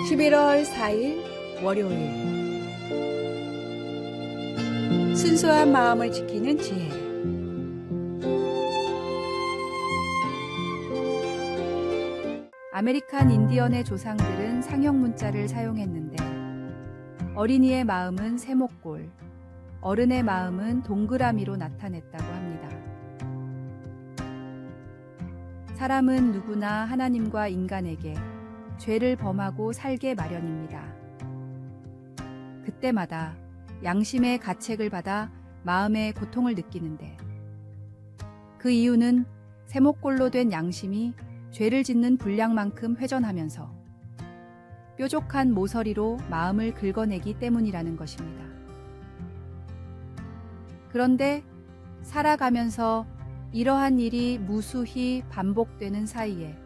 11월 4일 월요일. 순수한 마음을 지키는 지혜. 아메리칸 인디언의 조상들은 상형 문자를 사용했는데 어린이의 마음은 세모꼴, 어른의 마음은 동그라미로 나타냈다고 합니다. 사람은 누구나 하나님과 인간에게 죄를 범하고 살게 마련입니다. 그때마다 양심의 가책을 받아 마음의 고통을 느끼는데 그 이유는 세모꼴로 된 양심이 죄를 짓는 분량만큼 회전하면서 뾰족한 모서리로 마음을 긁어내기 때문이라는 것입니다. 그런데 살아가면서 이러한 일이 무수히 반복되는 사이에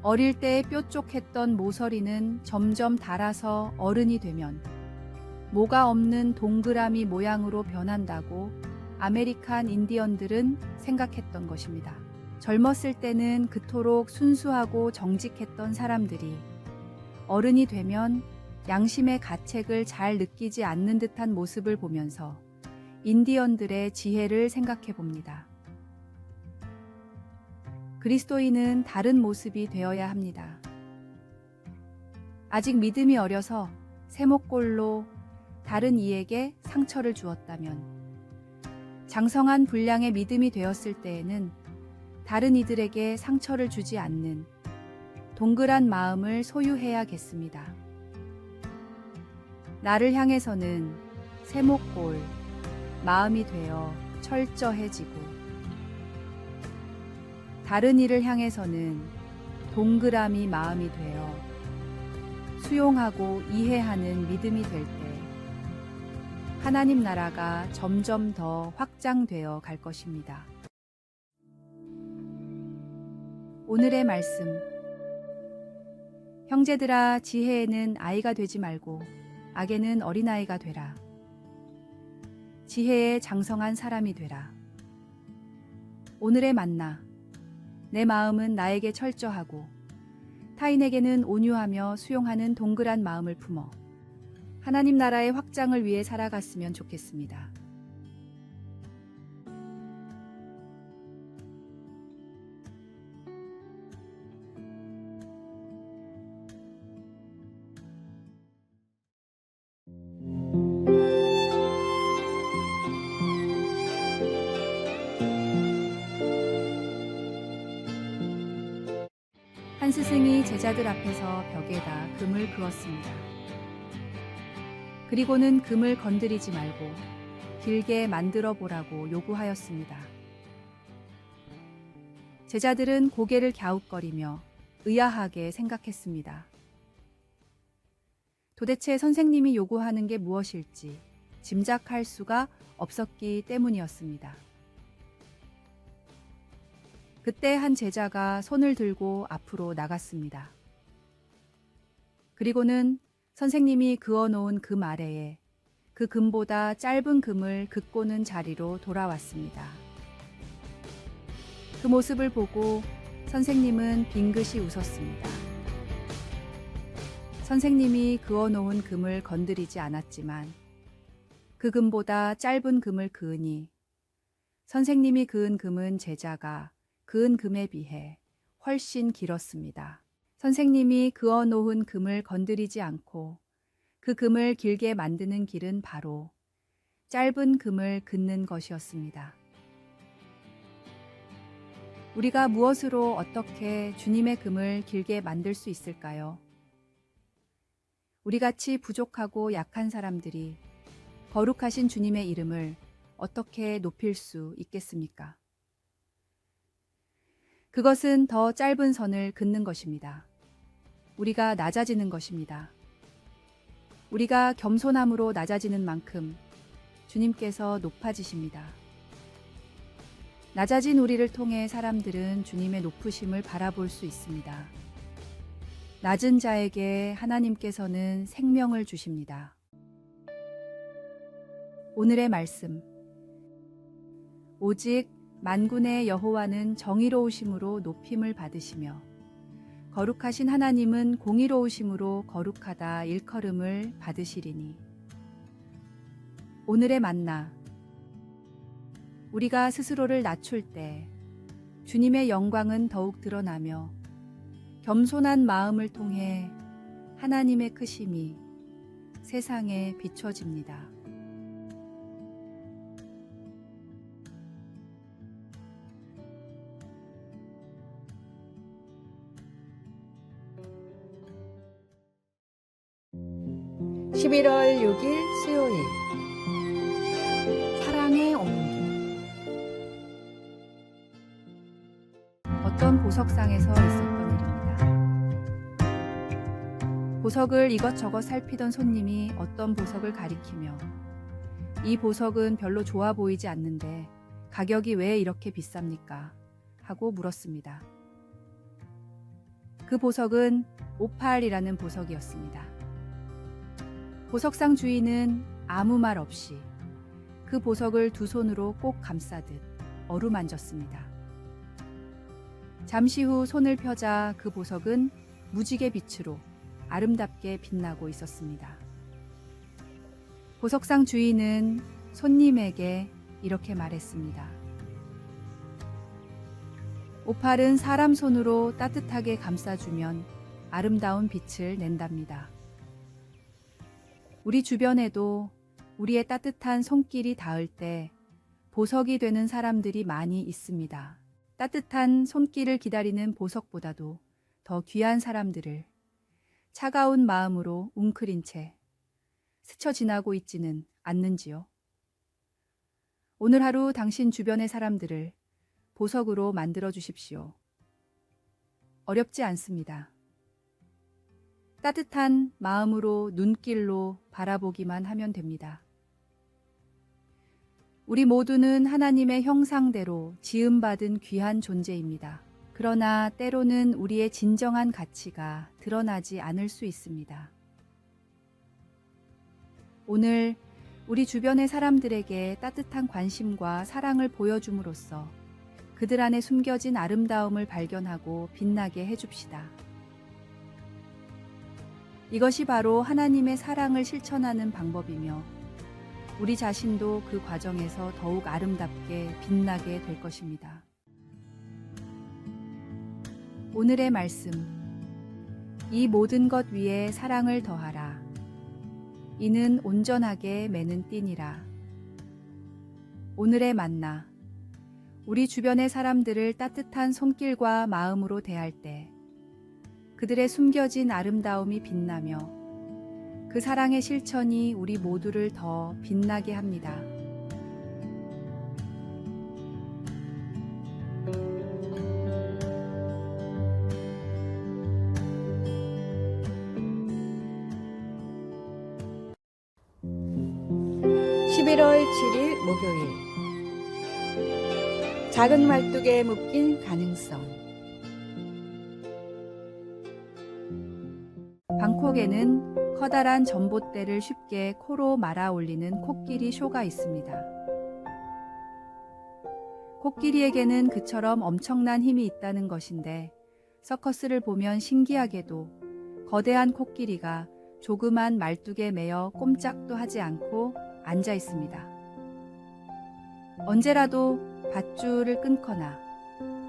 어릴 때 뾰족했던 모서리는 점점 닳아서 어른이 되면 모가 없는 동그라미 모양으로 변한다고 아메리칸 인디언들은 생각했던 것입니다. 젊었을 때는 그토록 순수하고 정직했던 사람들이 어른이 되면 양심의 가책을 잘 느끼지 않는 듯한 모습을 보면서 인디언들의 지혜를 생각해 봅니다. 그리스도인은 다른 모습이 되어야 합니다. 아직 믿음이 어려서 세모꼴로 다른 이에게 상처를 주었다면, 장성한 분량의 믿음이 되었을 때에는 다른 이들에게 상처를 주지 않는 동그란 마음을 소유해야겠습니다. 나를 향해서는 세모꼴 마음이 되어 철저해지고, 다른 이를 향해서는 동그라미 마음이 되어 수용하고 이해하는 믿음이 될 때 하나님 나라가 점점 더 확장되어 갈 것입니다. 오늘의 말씀. 형제들아, 지혜에는 아이가 되지 말고 악에는 어린아이가 되라. 지혜에 장성한 사람이 되라. 오늘의 만나. 내 마음은 나에게 철저하고 타인에게는 온유하며 수용하는 동그란 마음을 품어 하나님 나라의 확장을 위해 살아갔으면 좋겠습니다. 한 스승이 제자들 앞에서 벽에다 금을 그었습니다. 그리고는 금을 건드리지 말고 길게 만들어 보라고 요구하였습니다. 제자들은 고개를 갸웃거리며 의아하게 생각했습니다. 도대체 선생님이 요구하는 게 무엇일지 짐작할 수가 없었기 때문이었습니다. 그때 한 제자가 손을 들고 앞으로 나갔습니다. 그리고는 선생님이 그어놓은 금 아래에 그 금보다 짧은 금을 긋고는 자리로 돌아왔습니다. 그 모습을 보고 선생님은 빙긋이 웃었습니다. 선생님이 그어놓은 금을 건드리지 않았지만 그 금보다 짧은 금을 그으니 선생님이 그은 금은 제자가 그은 금에 비해 훨씬 길었습니다. 선생님이 그어놓은 금을 건드리지 않고 그 금을 길게 만드는 길은 바로 짧은 금을 긋는 것이었습니다. 우리가 무엇으로 어떻게 주님의 금을 길게 만들 수 있을까요? 우리같이 부족하고 약한 사람들이 거룩하신 주님의 이름을 어떻게 높일 수 있겠습니까? 그것은 더 짧은 선을 긋는 것입니다. 우리가 낮아지는 것입니다. 우리가 겸손함으로 낮아지는 만큼 주님께서 높아지십니다. 낮아진 우리를 통해 사람들은 주님의 높으심을 바라볼 수 있습니다. 낮은 자에게 하나님께서는 생명을 주십니다. 오늘의 말씀. 오직 만군의 여호와는 정의로우심으로 높임을 받으시며 거룩하신 하나님은 공의로우심으로 거룩하다 일컬음을 받으시리니. 오늘의 만나. 우리가 스스로를 낮출 때 주님의 영광은 더욱 드러나며 겸손한 마음을 통해 하나님의 크심이 세상에 비춰집니다. (11월 6일) 수요일 사랑의 온기. 어떤 보석상에서 있었던 일입니다. 보석을 이것저것 살피던 손님이 어떤 보석을 가리키며 이 보석은 별로 좋아 보이지 않는데 가격이 왜 이렇게 비쌉니까? 하고 물었습니다. 그 보석은 오팔이라는 보석이었습니다. 보석상 주인은 아무 말 없이 그 보석을 두 손으로 꼭 감싸듯 어루만졌습니다. 잠시 후 손을 펴자 그 보석은 무지개 빛으로 아름답게 빛나고 있었습니다. 보석상 주인은 손님에게 이렇게 말했습니다. 오팔은 사람 손으로 따뜻하게 감싸주면 아름다운 빛을 낸답니다. 우리 주변에도 우리의 따뜻한 손길이 닿을 때 보석이 되는 사람들이 많이 있습니다. 따뜻한 손길을 기다리는 보석보다도 더 귀한 사람들을 차가운 마음으로 웅크린 채 스쳐 지나고 있지는 않는지요? 오늘 하루 당신 주변의 사람들을 보석으로 만들어 주십시오. 어렵지 않습니다. 따뜻한 마음으로 눈길로 바라보기만 하면 됩니다. 우리 모두는 하나님의 형상대로 지음받은 귀한 존재입니다. 그러나 때로는 우리의 진정한 가치가 드러나지 않을 수 있습니다. 오늘 우리 주변의 사람들에게 따뜻한 관심과 사랑을 보여줌으로써 그들 안에 숨겨진 아름다움을 발견하고 빛나게 해줍시다. 이것이 바로 하나님의 사랑을 실천하는 방법이며 우리 자신도 그 과정에서 더욱 아름답게 빛나게 될 것입니다. 오늘의 말씀. 이 모든 것 위에 사랑을 더하라. 이는 온전하게 매는 띠니라. 오늘의 만나. 우리 주변의 사람들을 따뜻한 손길과 마음으로 대할 때 그들의 숨겨진 아름다움이 빛나며 그 사랑의 실천이 우리 모두를 더 빛나게 합니다. (11월 7일) 목요일 작은 말뚝에 묶인 가능성. 방콕에는 커다란 전봇대를 쉽게 코로 말아 올리는 코끼리 쇼가 있습니다. 코끼리에게는 그처럼 엄청난 힘이 있다는 것인데 서커스를 보면 신기하게도 거대한 코끼리가 조그만 말뚝에 매여 꼼짝도 하지 않고 앉아 있습니다. 언제라도 밧줄을 끊거나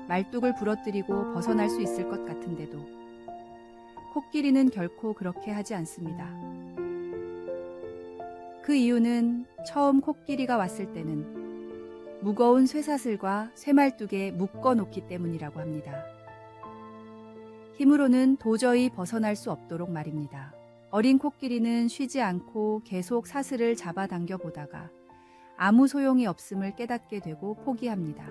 말뚝을 부러뜨리고 벗어날 수 있을 것 같은데도 코끼리는 결코 그렇게 하지 않습니다. 그 이유는 처음 코끼리가 왔을 때는 무거운 쇠사슬과 쇠말뚝에 묶어 놓기 때문이라고 합니다. 힘으로는 도저히 벗어날 수 없도록 말입니다. 어린 코끼리는 쉬지 않고 계속 사슬을 잡아당겨 보다가 아무 소용이 없음을 깨닫게 되고 포기합니다.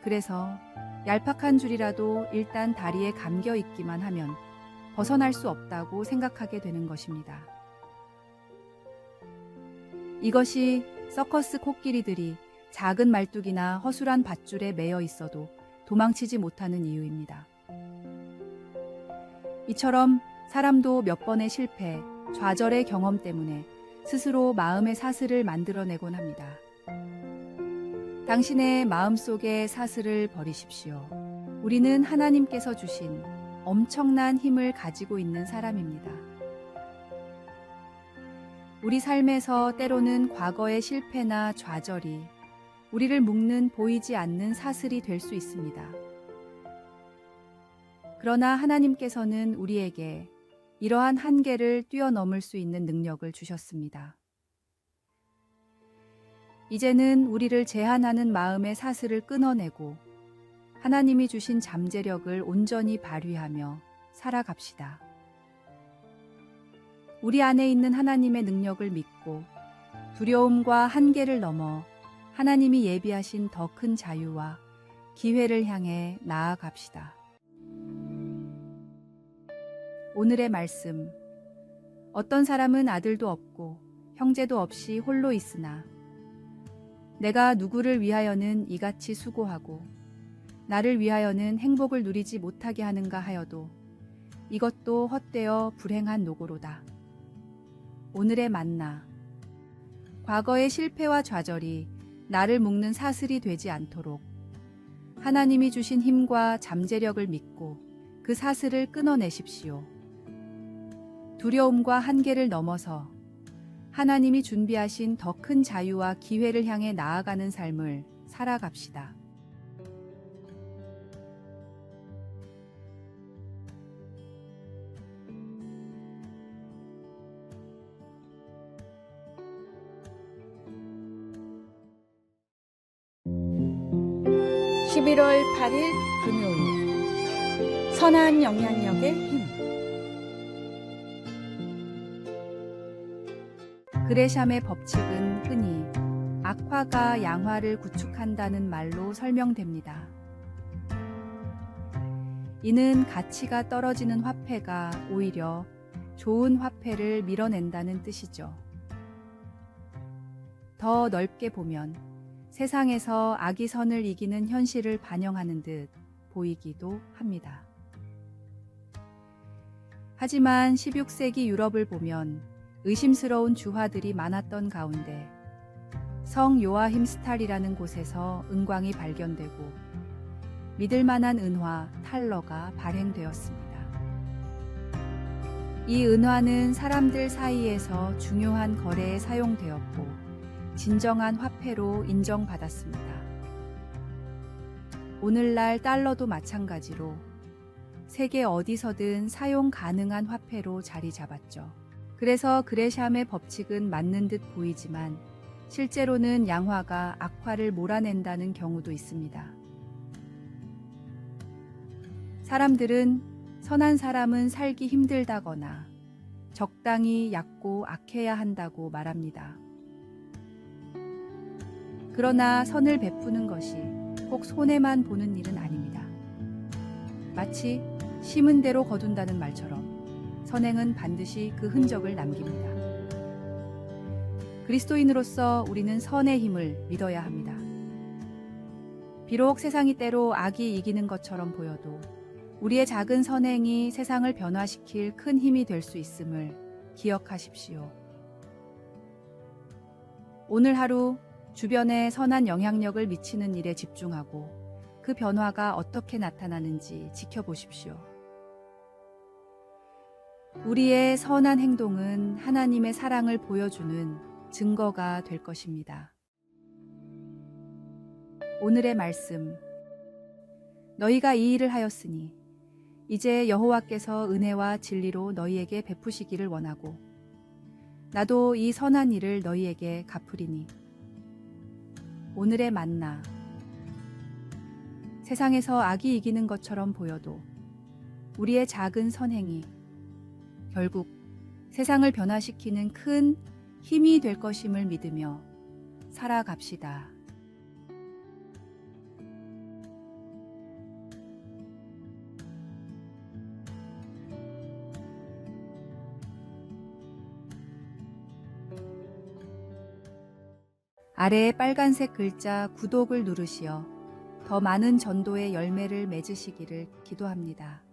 그래서 얄팍한 줄이라도 일단 다리에 감겨 있기만 하면 벗어날 수 없다고 생각하게 되는 것입니다. 이것이 서커스 코끼리들이 작은 말뚝이나 허술한 밧줄에 매여 있어도 도망치지 못하는 이유입니다. 이처럼 사람도 몇 번의 실패, 좌절의 경험 때문에 스스로 마음의 사슬을 만들어내곤 합니다. 당신의 마음속의 사슬을 버리십시오. 우리는 하나님께서 주신 엄청난 힘을 가지고 있는 사람입니다. 우리 삶에서 때로는 과거의 실패나 좌절이 우리를 묶는 보이지 않는 사슬이 될 수 있습니다. 그러나 하나님께서는 우리에게 이러한 한계를 뛰어넘을 수 있는 능력을 주셨습니다. 이제는 우리를 제한하는 마음의 사슬을 끊어내고 하나님이 주신 잠재력을 온전히 발휘하며 살아갑시다. 우리 안에 있는 하나님의 능력을 믿고 두려움과 한계를 넘어 하나님이 예비하신 더 큰 자유와 기회를 향해 나아갑시다. 오늘의 말씀. 어떤 사람은 아들도 없고 형제도 없이 홀로 있으나 내가 누구를 위하여는 이같이 수고하고 나를 위하여는 행복을 누리지 못하게 하는가 하여도 이것도 헛되어 불행한 노고로다. 오늘의 만나. 과거의 실패와 좌절이 나를 묶는 사슬이 되지 않도록 하나님이 주신 힘과 잠재력을 믿고 그 사슬을 끊어내십시오. 두려움과 한계를 넘어서 하나님이 준비하신 더 큰 자유와 기회를 향해 나아가는 삶을 살아갑시다. (11월 8일) 금요일 선한 영향력의 힘. 그레샴의 법칙은 흔히 악화가 양화를 구축한다는 말로 설명됩니다. 이는 가치가 떨어지는 화폐가 오히려 좋은 화폐를 밀어낸다는 뜻이죠. 더 넓게 보면 세상에서 악이 선을 이기는 현실을 반영하는 듯 보이기도 합니다. 하지만 16세기 유럽을 보면 의심스러운 주화들이 많았던 가운데 성 요아힘스탈이라는 곳에서 은광이 발견되고 믿을 만한 은화 탈러가 발행되었습니다. 이 은화는 사람들 사이에서 중요한 거래에 사용되었고 진정한 화폐로 인정받았습니다. 오늘날 달러도 마찬가지로 세계 어디서든 사용 가능한 화폐로 자리 잡았죠. 그래서 그레샴의 법칙은 맞는 듯 보이지만 실제로는 양화가 악화를 몰아낸다는 경우도 있습니다. 사람들은 선한 사람은 살기 힘들다거나 적당히 얕고 악해야 한다고 말합니다. 그러나 선을 베푸는 것이 꼭 손해만 보는 일은 아닙니다. 마치 심은 대로 거둔다는 말처럼 선행은 반드시 그 흔적을 남깁니다. 그리스도인으로서 우리는 선의 힘을 믿어야 합니다. 비록 세상이 때로 악이 이기는 것처럼 보여도 우리의 작은 선행이 세상을 변화시킬 큰 힘이 될 수 있음을 기억하십시오. 오늘 하루 주변에 선한 영향력을 미치는 일에 집중하고 그 변화가 어떻게 나타나는지 지켜보십시오. 우리의 선한 행동은 하나님의 사랑을 보여주는 증거가 될 것입니다. 오늘의 말씀. 너희가 이 일을 하였으니 이제 여호와께서 은혜와 진리로 너희에게 베푸시기를 원하고 나도 이 선한 일을 너희에게 갚으리니. 오늘의 만나. 세상에서 악이 이기는 것처럼 보여도 우리의 작은 선행이 결국 세상을 변화시키는 큰 힘이 될 것임을 믿으며 살아갑시다. 아래의 빨간색 글자 구독을 누르시어 더 많은 전도의 열매를 맺으시기를 기도합니다.